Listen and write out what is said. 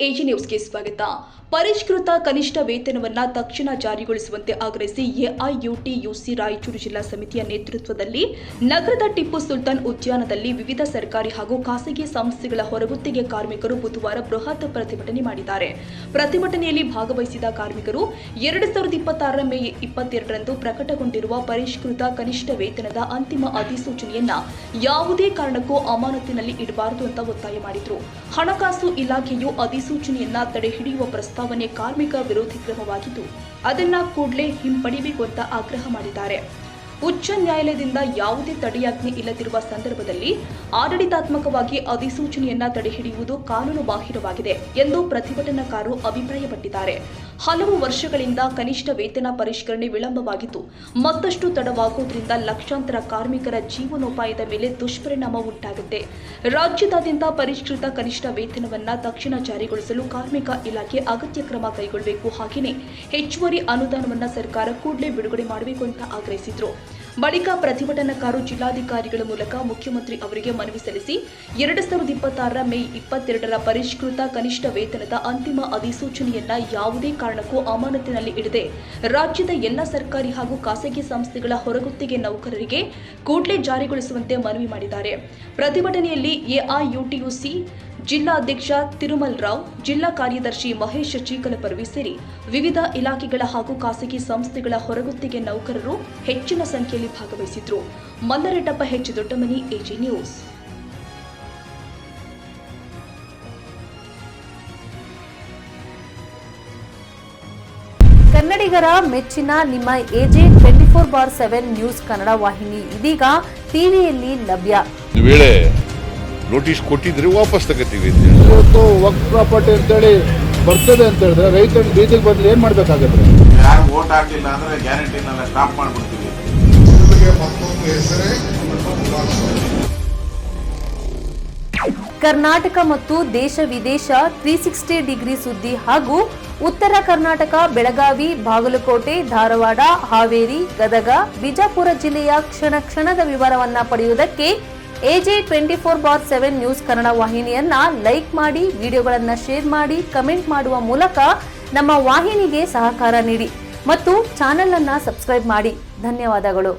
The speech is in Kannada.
ಎಜಿ ನ್ಯೂಸ್ಗೆ ಸ್ವಾಗತ. ಪರಿಷ್ಕೃತ ಕನಿಷ್ಠ ವೇತನವನ್ನು ತಕ್ಷಣ ಜಾರಿಗೊಳಿಸುವಂತೆ ಆಗ್ರಹಿಸಿ ಎಐಯುಟಿಯುಸಿ ರಾಯಚೂರು ಜಿಲ್ಲಾ ಸಮಿತಿಯ ನೇತೃತ್ವದಲ್ಲಿ ನಗರದ ಟಿಪ್ಪು ಸುಲ್ತಾನ್ ಉದ್ಯಾನದಲ್ಲಿ ವಿವಿಧ ಸರ್ಕಾರಿ ಹಾಗೂ ಖಾಸಗಿ ಸಂಸ್ಥೆಗಳ ಹೊರಗುತ್ತಿಗೆ ಕಾರ್ಮಿಕರು ಬುಧವಾರ ಬೃಹತ್ ಪ್ರತಿಭಟನೆ ಮಾಡಿದ್ದಾರೆ. ಪ್ರತಿಭಟನೆಯಲ್ಲಿ ಭಾಗವಹಿಸಿದ ಕಾರ್ಮಿಕರು 2026 ಮೇ 22ರಂದು ಪ್ರಕಟಗೊಂಡಿರುವ ಪರಿಷ್ಕೃತ ಕನಿಷ್ಠ ವೇತನದ ಅಂತಿಮ ಅಧಿಸೂಚನೆಯನ್ನ ಯಾವುದೇ ಕಾರಣಕ್ಕೂ ಅಮಾನತಿನಲ್ಲಿ ಇಡಬಾರದು ಅಂತ ಒತ್ತಾಯ ಮಾಡಿದರು. ಹಣಕಾಸು ಇಲಾಖೆಯು ಅಧಿಸೂಚನೆಯನ್ನ ತಡೆಹಿಡಿಯುವ ಪ್ರಸ್ತಾವನೆ ಕಾರ್ಮಿಕ ವಿರೋಧಿ ಕ್ರಮವಾಗಿದ್ದು ಅದನ್ನ ಕೂಡಲೇ ಹಿಂಪಡೆಯಬೇಕು ಅಂತ ಆಗ್ರಹ ಮಾಡಿದ್ದಾರೆ. ಉಚ್ಚ ನ್ಯಾಯಾಲಯದಿಂದ ಯಾವುದೇ ತಡೆಯಾಜ್ಞೆ ಇಲ್ಲದಿರುವ ಸಂದರ್ಭದಲ್ಲಿ ಆಡಳಿತಾತ್ಮಕವಾಗಿ ಅಧಿಸೂಚನೆಯನ್ನ ತಡೆಹಿಡಿಯುವುದು ಕಾನೂನು ಬಾಹಿರವಾಗಿದೆ ಎಂದು ಪ್ರತಿಭಟನಾಕಾರರು ಅಭಿಪ್ರಾಯಪಟ್ಟಿದ್ದಾರೆ. ಹಲವು ವರ್ಷಗಳಿಂದ ಕನಿಷ್ಠ ವೇತನ ಪರಿಷ್ಕರಣೆ ವಿಳಂಬವಾಗಿದ್ದು ಮತ್ತಷ್ಟು ತಡವಾಗುವುದರಿಂದ ಲಕ್ಷಾಂತರ ಕಾರ್ಮಿಕರ ಜೀವನೋಪಾಯದ ಮೇಲೆ ದುಷ್ಪರಿಣಾಮ ಉಂಟಾಗುತ್ತೆ. ರಾಜ್ಯದಾದ್ಯಂತ ಪರಿಷ್ಕೃತ ಕನಿಷ್ಠ ವೇತನವನ್ನ ತಕ್ಷಣ ಜಾರಿಗೊಳಿಸಲು ಕಾರ್ಮಿಕ ಇಲಾಖೆ ಅಗತ್ಯ ಕ್ರಮ ಕೈಗೊಳ್ಳಬೇಕು. ಹಾಗೆಯೇ ಹೆಚ್ಚುವರಿ ಅನುದಾನವನ್ನ ಸರ್ಕಾರ ಕೂಡಲೇ ಬಿಡುಗಡೆ ಮಾಡಬೇಕು ಅಂತ ಆಗ್ರಹಿಸಿದರು. ಬಳಿಕ ಪ್ರತಿಭಟನಾಕಾರರು ಜಿಲ್ಲಾಧಿಕಾರಿಗಳ ಮೂಲಕ ಮುಖ್ಯಮಂತ್ರಿ ಅವರಿಗೆ ಮನವಿ ಸಲ್ಲಿಸಿ 2026 ಮೇ 22ರ ಪರಿಷ್ಕೃತ ಕನಿಷ್ಠ ವೇತನದ ಅಂತಿಮ ಅಧಿಸೂಚನೆಯನ್ನ ಯಾವುದೇ ಕಾರಣಕ್ಕೂ ಅಮಾನತಿನಲ್ಲಿ ಇಡದೆ ರಾಜ್ಯದ ಎಲ್ಲ ಸರ್ಕಾರಿ ಹಾಗೂ ಖಾಸಗಿ ಸಂಸ್ಥೆಗಳ ಹೊರಗುತ್ತಿಗೆ ನೌಕರರಿಗೆ ಕೂಡಲೇ ಜಾರಿಗೊಳಿಸುವಂತೆ ಮನವಿ ಮಾಡಿದ್ದಾರೆ. ಪ್ರತಿಭಟನೆಯಲ್ಲಿ ಎಐಯುಟಿಯುಸಿ ಜಿಲ್ಲಾ ಅಧ್ಯಕ್ಷ ತಿರುಮಲ್ ರಾವ್, ಜಿಲ್ಲಾ ಕಾರ್ಯದರ್ಶಿ ಮಹೇಶ್ ಚೀಕಲಪರ್ವಿ ಸೇರಿ ವಿವಿಧ ಇಲಾಖೆಗಳ ಹಾಗೂ ಖಾಸಗಿ ಸಂಸ್ಥೆಗಳ ಹೊರಗುತ್ತಿಗೆ ನೌಕರರು ಹೆಚ್ಚಿನ ಸಂಖ್ಯೆಯಲ್ಲಿ ಭಾಗವಹಿಸಿದ್ರು. ಮಲ್ಲರೆಡ್ಡಪ್ಪ ಹೆಚ್ ದೊಡ್ಡಮನಿ, ಎಜಿ ನ್ಯೂಸ್. ಕನ್ನಡಿಗರ ಮೆಚ್ಚಿನ ನಿಮ್ಮ ಎಜೆ 24/7 ನ್ಯೂಸ್ ಕನ್ನಡ ವಾಹಿನಿ ಇದೀಗ ಟಿವಿಯಲ್ಲಿ ಲಭ್ಯ. ನೋಟಿಸ್ ಕೊಟ್ಟಿದ್ರೆ ವಾಪಸ್ ತಗೋತೀವಿ. ಇವತ್ತು ವಕ್ಫ್ ಪ್ರಾಪರ್ಟಿ ಅಂತೇಳಿ ಬರ್ತದೆ ಅಂತ ಹೇಳಿದ್ರೆ ರೈತರು ಬೀದಿಗೆ ಬದಲು ಏನ್ ಮಾಡ್ಬೇಕಾಗತ್ತೆ? ಯಾರು ವೋಟ್ ಹಾಕಿಲ್ಲ ಅಂದ್ರೆ ಗ್ಯಾರಂಟಿನೆಲ್ಲ ಸ್ಟಾಪ್ ಮಾಡ್ಬಿಡ್ತೀವಿ. ಕರ್ನಾಟಕ ಮತ್ತು ದೇಶ ವಿದೇಶ 360 ಡಿಗ್ರಿ ಸುದ್ದಿ ಹಾಗೂ ಉತ್ತರ ಕರ್ನಾಟಕ, ಬೆಳಗಾವಿ, ಬಾಗಲಕೋಟೆ, ಧಾರವಾಡ, ಹಾವೇರಿ, ಗದಗ, ಬಿಜಾಪುರ ಜಿಲ್ಲೆಯ ಕ್ಷಣ ಕ್ಷಣದ ವಿವರವನ್ನ ಪಡೆಯುವುದಕ್ಕೆ ಎಜೆ 24/7 ನ್ಯೂಸ್ ಕನ್ನಡ ವಾಹಿನಿಯನ್ನ ಲೈಕ್ ಮಾಡಿ, ವಿಡಿಯೋಗಳನ್ನ ಶೇರ್ ಮಾಡಿ, ಕಮೆಂಟ್ ಮಾಡುವ ಮೂಲಕ ನಮ್ಮ ವಾಹಿನಿಗೆ ಸಹಕಾರ ನೀಡಿ ಮತ್ತು ಚಾನೆಲ್ ಅನ್ನ ಸಬ್ಸ್ಕ್ರೈಬ್ ಮಾಡಿ. ಧನ್ಯವಾದಗಳು.